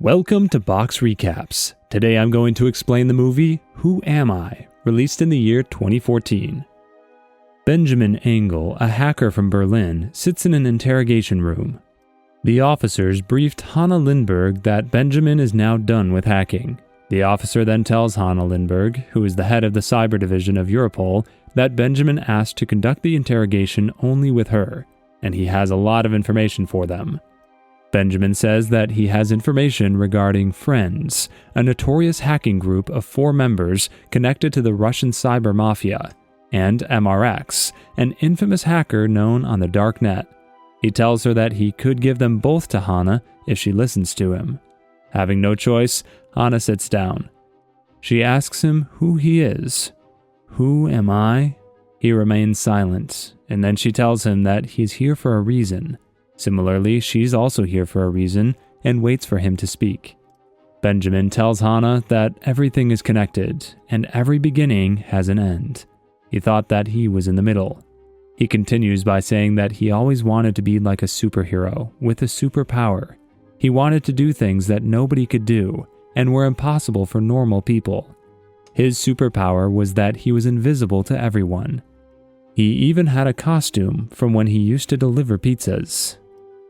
Welcome to Box Recaps. Today I'm going to explain the movie Who Am I?, released in the year 2014. Benjamin Engel, a hacker from Berlin, sits in an interrogation room. The officers briefed Hanna Lindberg that Benjamin is now done with hacking. The officer then tells Hanna Lindberg, who is the head of the cyber division of Europol, that Benjamin asked to conduct the interrogation only with her, and he has a lot of information for them. Benjamin says that he has information regarding Friends, a notorious hacking group of 4 members connected to the Russian cyber mafia, and MRX, an infamous hacker known on the dark net. He tells her that he could give them both to Hanna if she listens to him. Having no choice, Hanna sits down. She asks him who he is. Who am I? He remains silent, and then she tells him that he's here for a reason. Similarly, she's also here for a reason and waits for him to speak. Benjamin tells Hanna that everything is connected and every beginning has an end. He thought that he was in the middle. He continues by saying that he always wanted to be like a superhero with a superpower. He wanted to do things that nobody could do and were impossible for normal people. His superpower was that he was invisible to everyone. He even had a costume from when he used to deliver pizzas.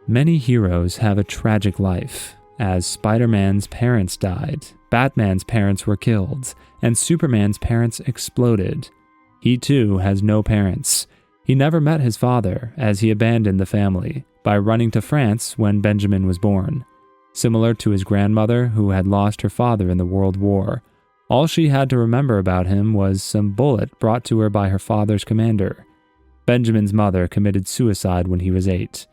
Many heroes have a tragic life, as Spider-Man's parents died, Batman's parents were killed, and Superman's parents exploded. He too has no parents. He never met his father, as he abandoned the family by running to France when Benjamin was born. Similar to his grandmother, who had lost her father in the World War, all she had to remember about him was some bullet brought to her by her father's commander. Benjamin's mother committed suicide when he was 8.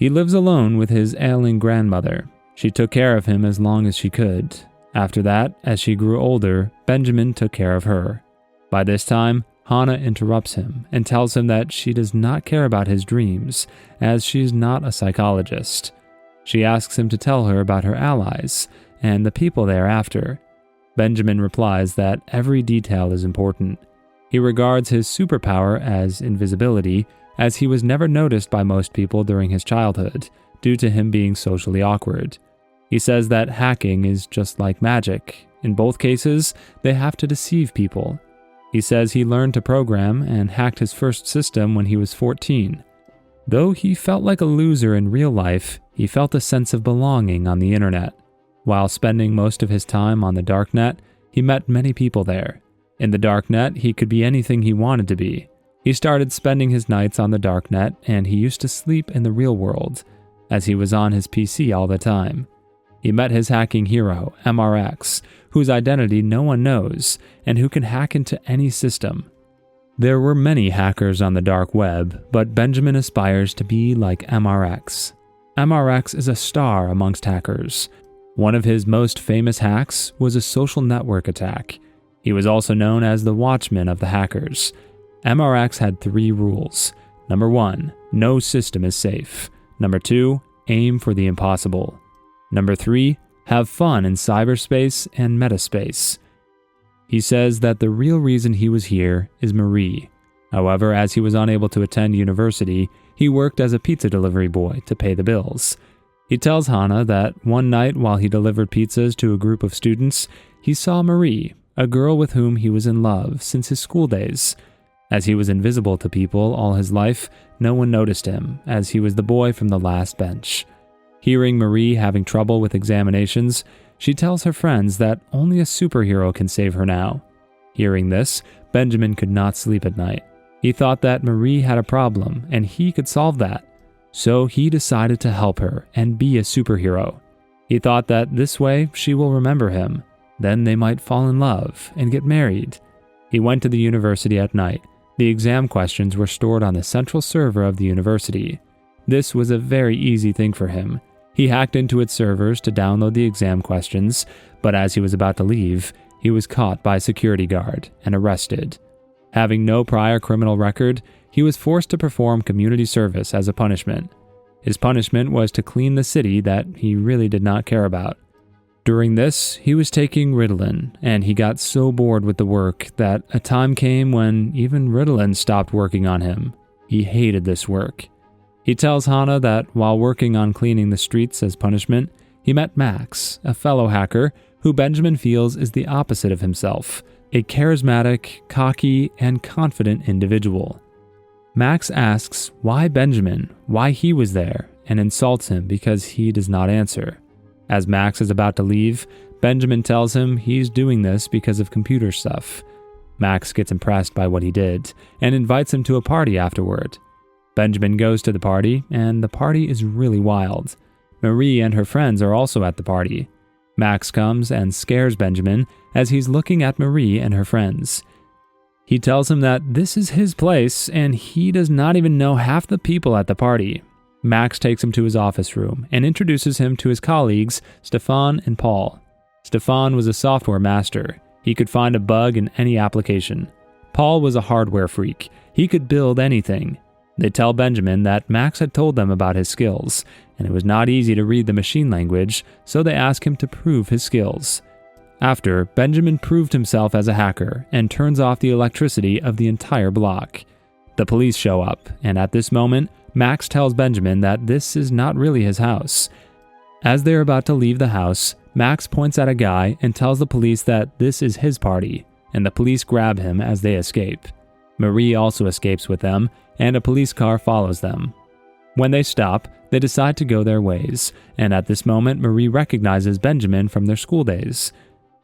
He lives alone with his ailing grandmother. She took care of him as long as she could. After that, as she grew older, Benjamin took care of her. By this time, Hanna interrupts him and tells him that she does not care about his dreams, as she is not a psychologist. She asks him to tell her about her allies and the people they are after. Benjamin replies that every detail is important. He regards his superpower as invisibility, as he was never noticed by most people during his childhood, due to him being socially awkward. He says that hacking is just like magic. In both cases, they have to deceive people. He says he learned to program and hacked his first system when he was 14. Though he felt like a loser in real life, he felt a sense of belonging on the internet. While spending most of his time on the darknet, he met many people there. In the darknet, he could be anything he wanted to be. He started spending his nights on the darknet, and he used to sleep in the real world, as he was on his PC all the time. He met his hacking hero, MRX, whose identity no one knows, and who can hack into any system. There were many hackers on the dark web, but Benjamin aspires to be like MRX. MRX is a star amongst hackers. One of his most famous hacks was a social network attack. He was also known as the Watchman of the hackers. MRX had 3 rules. Number 1, no system is safe. Number 2, aim for the impossible. Number 3, have fun in cyberspace and metaspace. He says that the real reason he was here is Marie. However, as he was unable to attend university, he worked as a pizza delivery boy to pay the bills. He tells Hanna that one night while he delivered pizzas to a group of students, he saw Marie, a girl with whom he was in love since his school days. As he was invisible to people all his life, no one noticed him, as he was the boy from the last bench. Hearing Marie having trouble with examinations, she tells her friends that only a superhero can save her now. Hearing this, Benjamin could not sleep at night. He thought that Marie had a problem, and he could solve that. So he decided to help her and be a superhero. He thought that this way she will remember him. Then they might fall in love and get married. He went to the university at night. The exam questions were stored on the central server of the university. This was a very easy thing for him. He hacked into its servers to download the exam questions, but as he was about to leave, he was caught by a security guard and arrested. Having no prior criminal record, he was forced to perform community service as a punishment. His punishment was to clean the city that he really did not care about. During this, he was taking Ritalin, and he got so bored with the work that a time came when even Ritalin stopped working on him. He hated this work. He tells Hanna that while working on cleaning the streets as punishment, he met Max, a fellow hacker who Benjamin feels is the opposite of himself, a charismatic, cocky, and confident individual. Max asks why Benjamin, why he was there, and insults him because he does not answer. As Max is about to leave, Benjamin tells him he's doing this because of computer stuff. Max gets impressed by what he did and invites him to a party afterward. Benjamin goes to the party, and the party is really wild. Marie and her friends are also at the party. Max comes and scares Benjamin as he's looking at Marie and her friends. He tells him that this is his place and he does not even know half the people at the party. Max takes him to his office room and introduces him to his colleagues, Stefan and Paul. Stefan was a software master. He could find a bug in any application. Paul was a hardware freak. He could build anything. They tell Benjamin that Max had told them about his skills, and it was not easy to read the machine language, so they ask him to prove his skills. After, Benjamin proved himself as a hacker and turns off the electricity of the entire block. The police show up, and at this moment, Max tells Benjamin that this is not really his house. As they're about to leave the house, Max points at a guy and tells the police that this is his party, and the police grab him as they escape. Marie also escapes with them, and a police car follows them. When they stop, they decide to go their ways, and at this moment Marie recognizes Benjamin from their school days.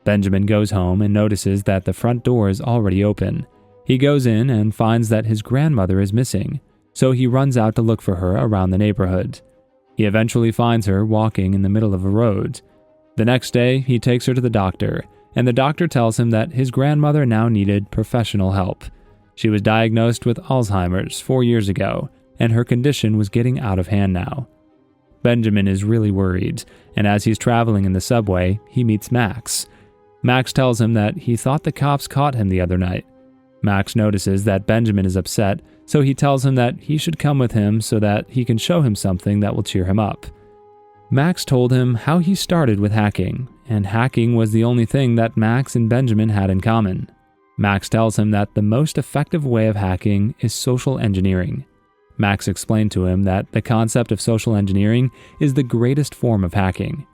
Benjamin goes home and notices that the front door is already open. He goes in and finds that his grandmother is missing, so he runs out to look for her around the neighborhood. He eventually finds her walking in the middle of a road. The next day, he takes her to the doctor, and the doctor tells him that his grandmother now needed professional help. She was diagnosed with Alzheimer's 4 years ago, and her condition was getting out of hand now. Benjamin is really worried, and as he's traveling in the subway, he meets Max. Max tells him that he thought the cops caught him the other night. Max notices that Benjamin is upset, so he tells him that he should come with him so that he can show him something that will cheer him up. Max told him how he started with hacking, and hacking was the only thing that Max and Benjamin had in common. Max tells him that the most effective way of hacking is social engineering. Max explained to him that the concept of social engineering is the greatest form of hacking.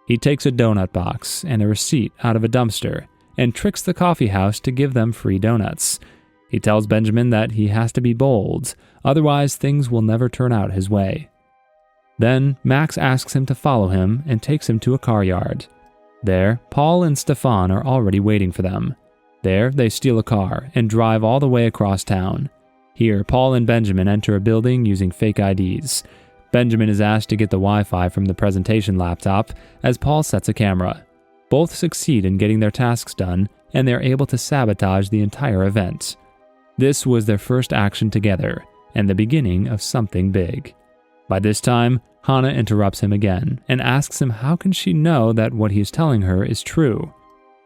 He takes a donut box and a receipt out of a dumpster and tricks the coffee house to give them free donuts. He tells Benjamin that he has to be bold, otherwise things will never turn out his way. Then Max asks him to follow him and takes him to a car yard. There, Paul and Stefan are already waiting for them. There, they steal a car and drive all the way across town. Here, Paul and Benjamin enter a building using fake IDs. Benjamin is asked to get the Wi-Fi from the presentation laptop as Paul sets a camera. Both succeed in getting their tasks done, and they're able to sabotage the entire event. This was their first action together, and the beginning of something big. By this time, Hannah interrupts him again and asks him how can she know that what he is telling her is true.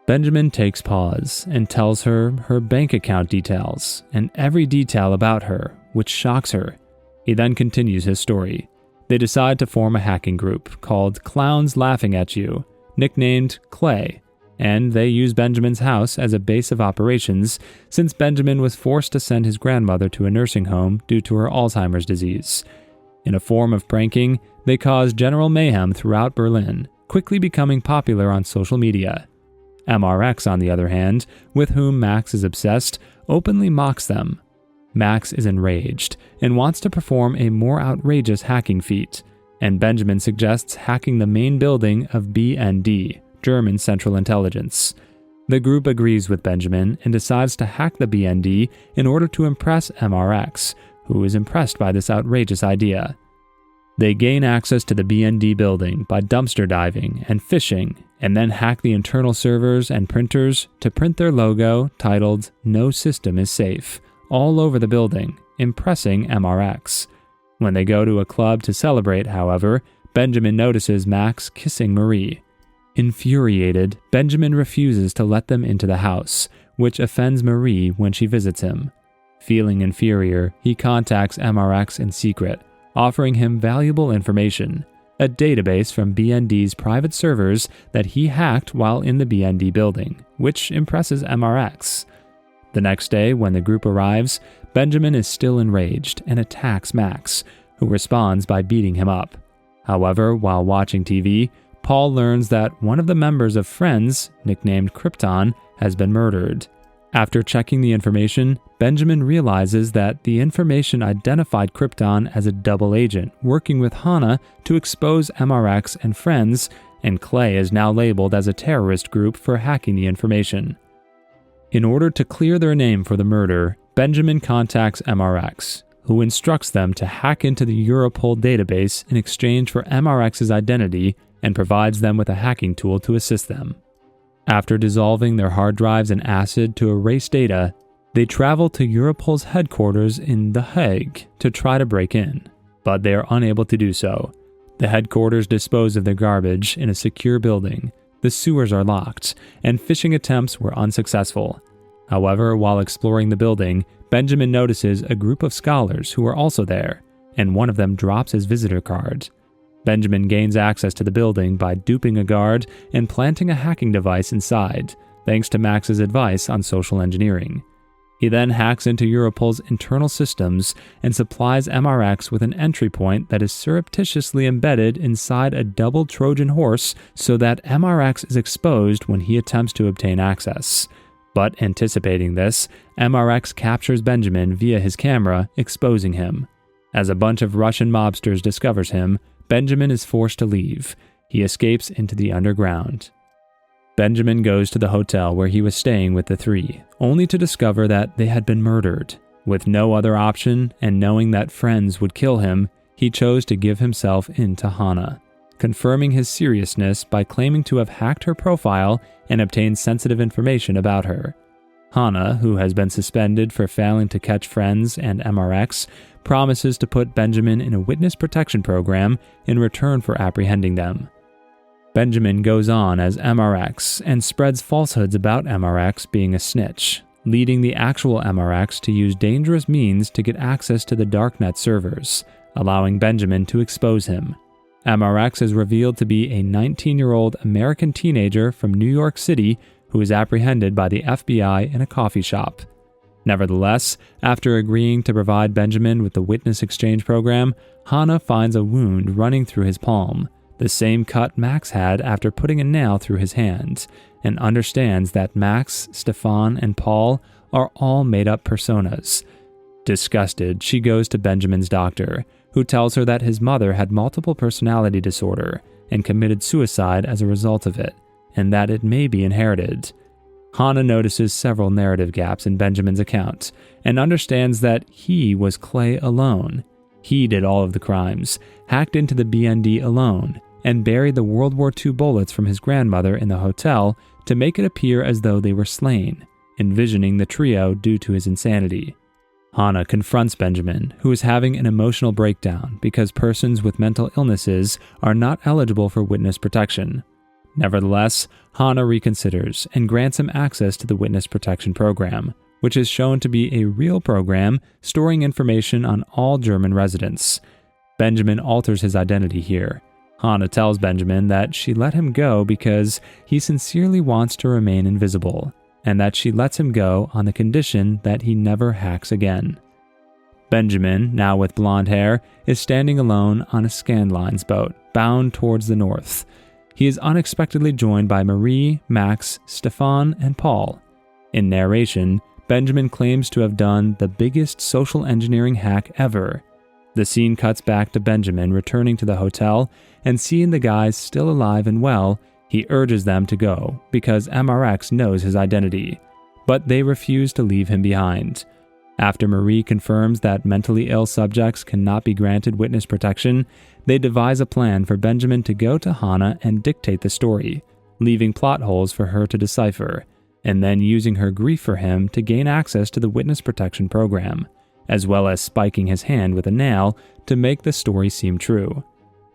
Benjamin takes pause and tells her her bank account details and every detail about her, which shocks her. He then continues his story. They decide to form a hacking group called Clowns Laughing at You, nicknamed Clay, and they use Benjamin's house as a base of operations since Benjamin was forced to send his grandmother to a nursing home due to her Alzheimer's disease. In a form of pranking, they cause general mayhem throughout Berlin, quickly becoming popular on social media. MRX, on the other hand, with whom Max is obsessed, openly mocks them. Max is enraged and wants to perform a more outrageous hacking feat, and Benjamin suggests hacking the main building of BND, German Central Intelligence. The group agrees with Benjamin and decides to hack the BND in order to impress MRX, who is impressed by this outrageous idea. They gain access to the BND building by dumpster diving and fishing, and then hack the internal servers and printers to print their logo titled "No System is Safe" all over the building, impressing MRX. When they go to a club to celebrate, however, Benjamin notices Max kissing Marie. Infuriated, Benjamin refuses to let them into the house, which offends Marie when she visits him. Feeling inferior, he contacts MRX in secret, offering him valuable information, a database from BND's private servers that he hacked while in the BND building, which impresses MRX. The next day, when the group arrives, Benjamin is still enraged and attacks Max, who responds by beating him up. However, while watching TV, Paul learns that one of the members of Friends, nicknamed Krypton, has been murdered. After checking the information, Benjamin realizes that the information identified Krypton as a double agent working with Hana to expose MRX and Friends, and Clay is now labeled as a terrorist group for hacking the information. In order to clear their name for the murder, Benjamin contacts MRX, who instructs them to hack into the Europol database in exchange for MRX's identity and provides them with a hacking tool to assist them. After dissolving their hard drives in acid to erase data, they travel to Europol's headquarters in The Hague to try to break in, but they are unable to do so. The headquarters dispose of their garbage in a secure building, the sewers are locked, and phishing attempts were unsuccessful. However, while exploring the building, Benjamin notices a group of scholars who are also there, and one of them drops his visitor card. Benjamin gains access to the building by duping a guard and planting a hacking device inside, thanks to Max's advice on social engineering. He then hacks into Europol's internal systems and supplies MRX with an entry point that is surreptitiously embedded inside a double Trojan horse so that MRX is exposed when he attempts to obtain access. But anticipating this, MRX captures Benjamin via his camera, exposing him. As a bunch of Russian mobsters discovers him, Benjamin is forced to leave. He escapes into the underground. Benjamin goes to the hotel where he was staying with the three, only to discover that they had been murdered. With no other option, and knowing that Friends would kill him, he chose to give himself in to Hana, confirming his seriousness by claiming to have hacked her profile and obtained sensitive information about her. Hana, who has been suspended for failing to catch Friends and MRX, promises to put Benjamin in a witness protection program in return for apprehending them. Benjamin goes on as MRX and spreads falsehoods about MRX being a snitch, leading the actual MRX to use dangerous means to get access to the darknet servers, allowing Benjamin to expose him. MRX is revealed to be a 19-year-old American teenager from New York City who is apprehended by the FBI in a coffee shop. Nevertheless, after agreeing to provide Benjamin with the witness exchange program, Hana finds a wound running through his palm, the same cut Max had after putting a nail through his hand, and understands that Max, Stefan, and Paul are all made-up personas. Disgusted, she goes to Benjamin's doctor, who tells her that his mother had multiple personality disorder and committed suicide as a result of it, and that it may be inherited. Hana notices several narrative gaps in Benjamin's account and understands that he was Clay alone. He did all of the crimes, hacked into the BND alone, and buried the World War II bullets from his grandmother in the hotel to make it appear as though they were slain, envisioning the trio due to his insanity. Hana confronts Benjamin, who is having an emotional breakdown because persons with mental illnesses are not eligible for witness protection. Nevertheless, Hana reconsiders and grants him access to the witness protection program, which is shown to be a real program storing information on all German residents. Benjamin alters his identity here. Hana tells Benjamin that she let him go because he sincerely wants to remain invisible, and that she lets him go on the condition that he never hacks again. Benjamin, now with blonde hair, is standing alone on a Scandlines boat, bound towards the north. He is unexpectedly joined by Marie, Max, Stefan, and Paul. In narration, Benjamin claims to have done the biggest social engineering hack ever. The scene cuts back to Benjamin returning to the hotel, and seeing the guys still alive and well, he urges them to go because MRX knows his identity, but they refuse to leave him behind. After Marie confirms that mentally ill subjects cannot be granted witness protection, they devise a plan for Benjamin to go to Hana and dictate the story, leaving plot holes for her to decipher, and then using her grief for him to gain access to the witness protection program, as well as spiking his hand with a nail to make the story seem true.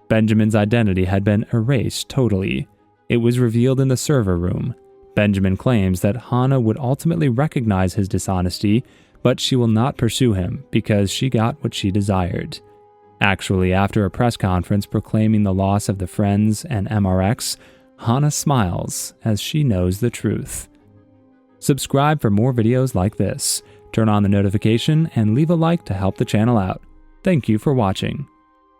Benjamin's identity had been erased totally. It was revealed in the server room. Benjamin claims that Hana would ultimately recognize his dishonesty, but she will not pursue him because she got what she desired. Actually, after a press conference proclaiming the loss of the Friends and MRX, Hana smiles as she knows the truth. Subscribe for more videos like this. Turn on the notification and leave a like to help the channel out. Thank you for watching.